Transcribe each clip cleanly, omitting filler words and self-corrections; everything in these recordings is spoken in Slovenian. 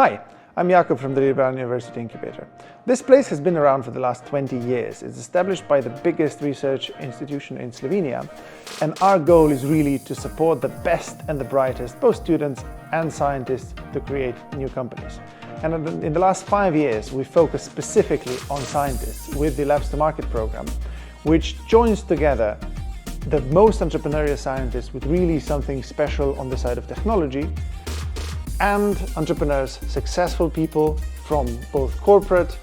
Hi, I'm Jakob from the Ljubljana University Incubator. This place has been around for the last 20 years. It's established by the biggest research institution in Slovenia, and our goal is really to support the best and the brightest, both students and scientists, to create new companies. And in the last 5 years, we focus specifically on scientists with the Labs to Market program, which joins together the most entrepreneurial scientists with really something special on the side of technology, and entrepreneurs, successful people from both corporate,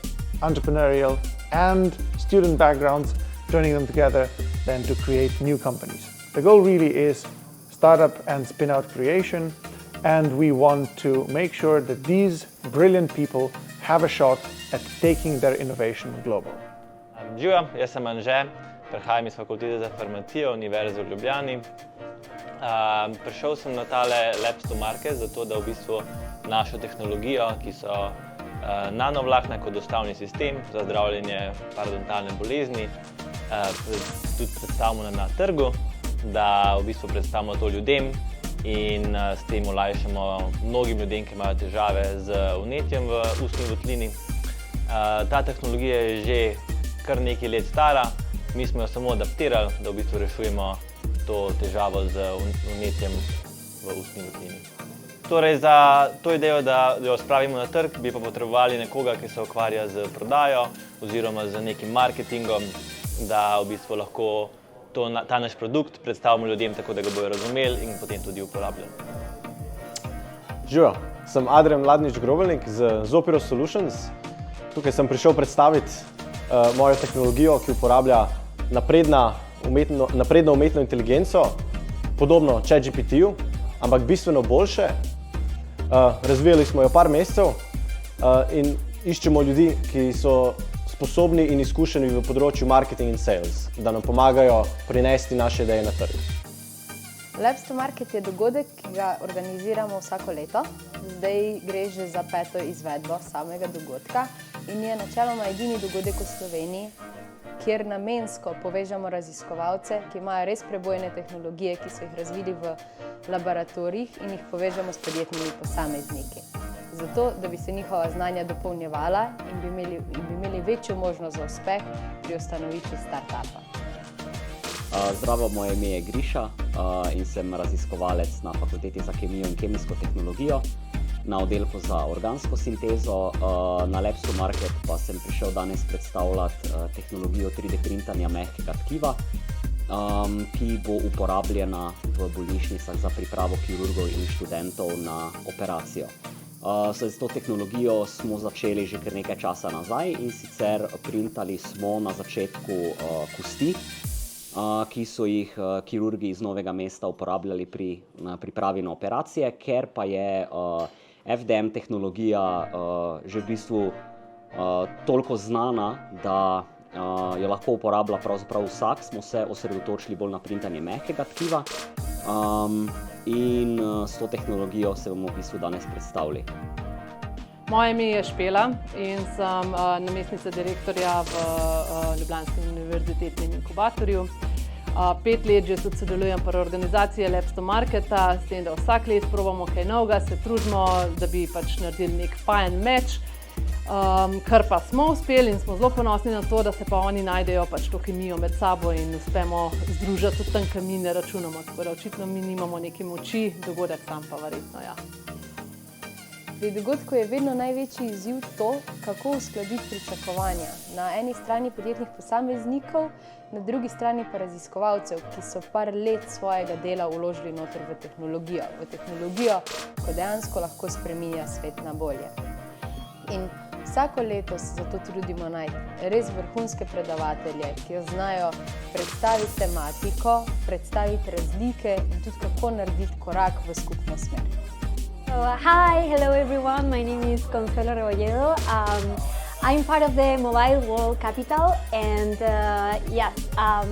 entrepreneurial and student backgrounds, joining them together then to create new companies. The goal really is startup and spin-out creation, and we want to make sure that these brilliant people have a shot at taking their innovation global. Živijo, jaz sem Anže, prihajam iz Fakultete za farmacijo Univerze v Ljubljani. Prišel sem na tale Labs to Market zato, da v bistvu našo tehnologijo, ki so nanovlakna kot dostavni sistem za zdravljenje parodontalne bolezni, tudi predstavimo na trgu, da v bistvu predstavimo to ljudem in s tem olajšamo mnogim ljudem, ki imajo težave z vnetjem v ustni votlini. Ta tehnologija je že kar nekaj let stara, mi smo jo samo adaptirali, da v bistvu rešujemo to težavo z vnetjem v ustni votlini. Torej, za to idejo, da jo spravimo na trg, bi pa potrebovali nekoga, ki se ukvarja z prodajo oziroma z nekim marketingom, da v bistvu lahko ta naš produkt predstavimo ljudem tako, da ga bojo razumeli in potem tudi uporabljali. Živijo, sem Adrian Mladnič-Grobelnik z Zopiro Solutions. Tukaj sem prišel predstaviti mojo tehnologijo, ki uporablja napredno umetno inteligenco, podobno ChatGPT-ju, ampak bistveno boljše. Razvijali smo jo par mesecev in iščemo ljudi, ki so sposobni in izkušeni v področju marketing in sales, da nam pomagajo prinesti naše ideje na trg. Labs to Market je dogodek, ki ga organiziramo vsako leto. Zdaj gre že za 5. izvedbo samega dogodka in je načeloma edini dogodek v Sloveniji, kjer namensko povežemo raziskovalce, ki imajo res prebojne tehnologije, ki so jih razvili v laboratorijih in jih povežemo s podjetnimi posamezniki. Zato, da bi se njihova znanja dopolnjevala in bi imeli večjo možnost za uspeh pri ustanovitvi startupa. Zdravo, moje ime je Griša in sem raziskovalec na Fakulteti za kemijo in kemijsko tehnologijo na oddelku za organsko sintezo. Na Labs to Market pa sem prišel danes predstavljati tehnologijo 3D printanja mehkega tkiva, ki bo uporabljena v bolnišnicah za pripravo kirurgov in študentov na operacijo. S to tehnologijo smo začeli že kar nekaj časa nazaj in sicer printali smo na začetku kosti, ki so jih kirurgi iz Novega mesta uporabljali pri pripravi na operacije, ker pa je FDM tehnologija že v bistvu toliko znana, da jo lahko uporablja pravzaprav vsak, smo se osredotočili bolj na printanje mehkega tkiva in s to tehnologijo se bomo v bistvu danes predstavili. Moje ime je Špela in sem namestnica direktorja v Ljubljanskem univerzitetnem inkubatorju. 5 let že tudi sodelujem pri organizaciji Labs to Marketa, s tem, da vsak let probamo kaj novega, se trudimo, da bi pač naredili nek fajn meč, kar pa smo uspeli in smo zelo ponosni na to, da se pa oni najdejo pač to kemijo med sabo in uspemo združiti tudi tam, kar mi ne računamo. Tako da očitno mi nimamo neke moči, dogodek sam pa verjetno, ja. Pri dogodku je vedno največji izziv to, kako uskladiti pričakovanja. Na eni strani podjetnih posameznikov, na drugi strani pa raziskovalcev, ki so par let svojega dela vložili noter v tehnologijo, ko dejansko lahko spreminja svet na bolje. In vsako leto se zato trudimo najti res vrhunske predavatelje, ki znajo predstaviti tematiko, predstaviti razlike in tudi kako narediti korak v skupno smer. Hi, hello everyone. My name is Consuelo Rebolledo. I'm part of the Mobile World Capital and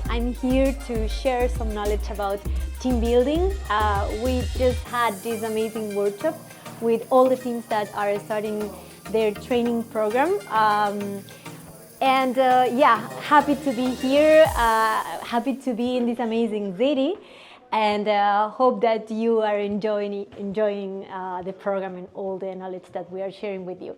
I'm here to share some knowledge about team building. We just had this amazing workshop with all the teams that are starting their training program. Happy to be here, happy to be in this amazing city. and hope that you are enjoying the program and all the knowledge that we are sharing with you.